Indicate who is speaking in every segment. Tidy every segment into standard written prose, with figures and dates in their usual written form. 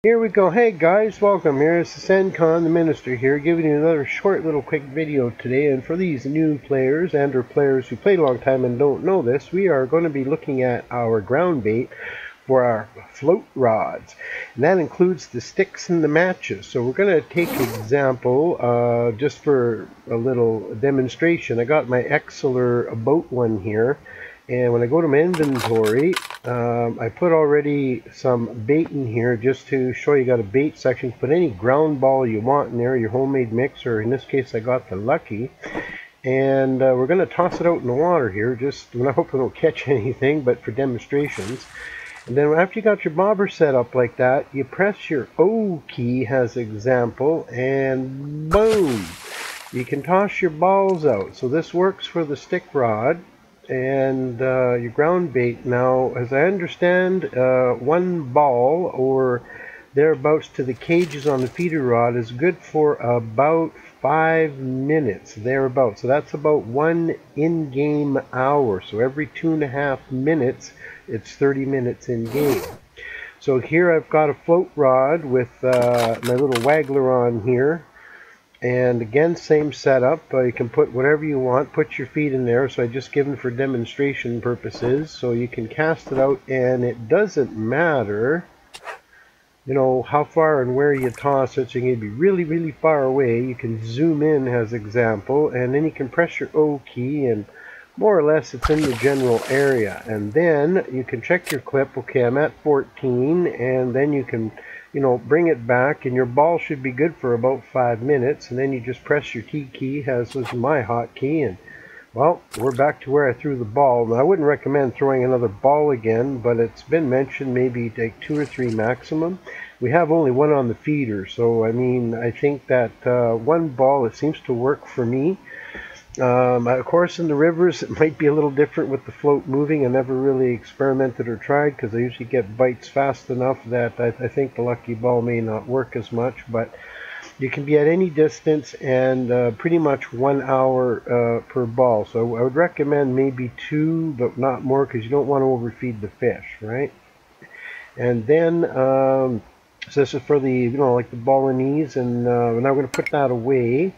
Speaker 1: Here we go. Hey guys, welcome. Here's Engconn, the minister here, giving you another short little quick video today. And for these new players and or players who played a long time and don't know this, we are going to be looking at our ground bait for our float rods. And that includes the sticks and the matches. So we're going to take example just for a little demonstration. I got my Exceler boat one here. And when I go to my inventory, I put already some bait in here just to show you got a bait section. Put any ground ball you want in there, your homemade mix, or in this case I got the Lucky. And we're going to toss it out in the water here. Just, I hope I don't catch anything, but for demonstrations. And then after you got your bobber set up like that, you press your O key as example, and boom! You can toss your balls out. So this works for the stick rod and your ground bait. Now, as I understand, one ball or thereabouts to the cages on the feeder rod is good for about 5 minutes thereabouts. So that's about one in-game hour. So every 2.5 minutes, it's 30 minutes in game. So here I've got a float rod with my little waggler on here. And again, same setup. You can put whatever you want. Put your feet in there. So I just given for demonstration purposes. So you can cast it out, and it doesn't matter, you know, how far and where you toss it. So you can be really, really far away. You can zoom in as example, and then you can press your O key, and more or less it's in the general area. And then you can check your clip. Okay, I'm at 14, and then you can, you know, bring it back, and your ball should be good for about 5 minutes. And then you just press your T key, as was my hotkey, and well, we're back to where I threw the ball. Now, I wouldn't recommend throwing another ball again, but it's been mentioned maybe take 2 or 3 maximum. We have only one on the feeder, so I mean, I think that one ball, it seems to work for me. Of course, in the rivers, it might be a little different with the float moving. I never really experimented or tried because I usually get bites fast enough that I think the Lucky ball may not work as much. But you can be at any distance, and pretty much 1 hour per ball. So I would recommend maybe 2, but not more, because you don't want to overfeed the fish, right? And then, so this is for the, you know, like the Balinese, and now I'm going to put that away.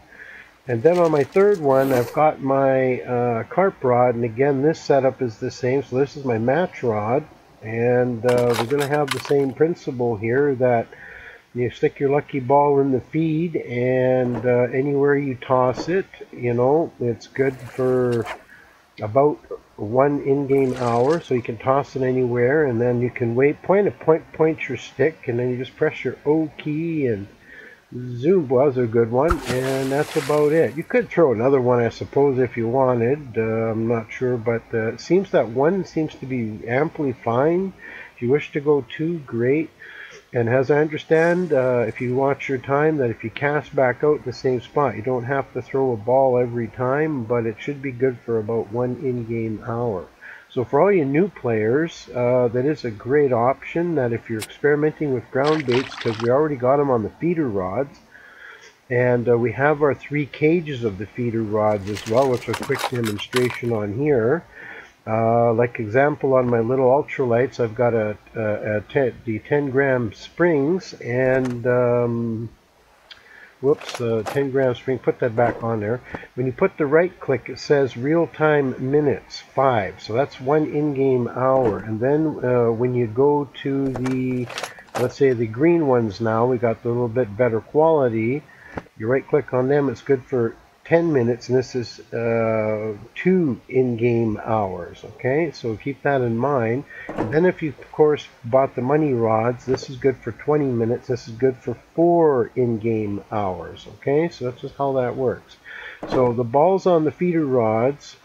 Speaker 1: And then on my third one, I've got my Carp Rod, and again, this setup is the same. So this is my match rod, and we're going to have the same principle here, that you stick your Lucky ball in the feed, and anywhere you toss it, you know, it's good for about 1 in-game hour. So you can toss it anywhere, and then you can point your stick, and then you just press your O key, and zoom was a good one, and that's about it. You could throw another one, I suppose, if you wanted. I'm not sure, but it seems that one seems to be amply fine. If you wish to go 2, great. And as I understand, if you watch your time, that if you cast back out the same spot, you don't have to throw a ball every time, but it should be good for about 1 in-game hour. So for all you new players, that is a great option, that if you're experimenting with ground baits, because we already got them on the feeder rods, and we have our 3 cages of the feeder rods as well, which is a quick demonstration on here. Like example, on my little ultralights, I've got the 10-gram springs, and whoops, 10-gram spring. Put that back on there. When you put the right click, it says real-time minutes 5, so that's 1 in-game hour. And then when you go to the, let's say the green ones, now we got the little bit better quality. You right click on them, it's good for 10 minutes, and this is 2 in-game hours. Okay, so keep that in mind. And then if you, of course, bought the money rods, this is good for 20 minutes. This is good for 4 in-game hours. Okay, so that's just how that works. So the balls on the feeder rods,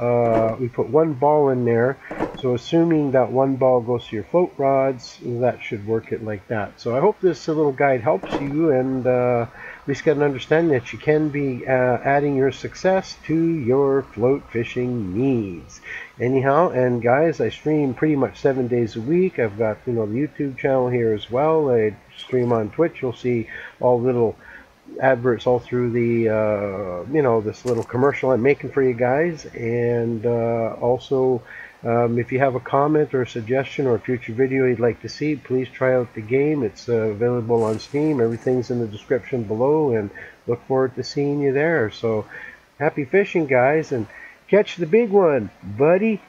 Speaker 1: we put 1 ball in there. So assuming that 1 ball goes to your float rods, that should work it like that. So I hope this little guide helps you, and at least get an understanding that you can be adding your success to your float fishing needs. Anyhow, and guys, I stream pretty much 7 days a week. I've got, you know, the YouTube channel here as well. I stream on Twitch. You'll see all little adverts all through the you know, this little commercial I'm making for you guys. And also If you have a comment or a suggestion or a future video you'd like to see, please try out the game. It's available on Steam. Everything's in the description below, and look forward to seeing you there. So happy fishing, guys, and catch the big one, buddy.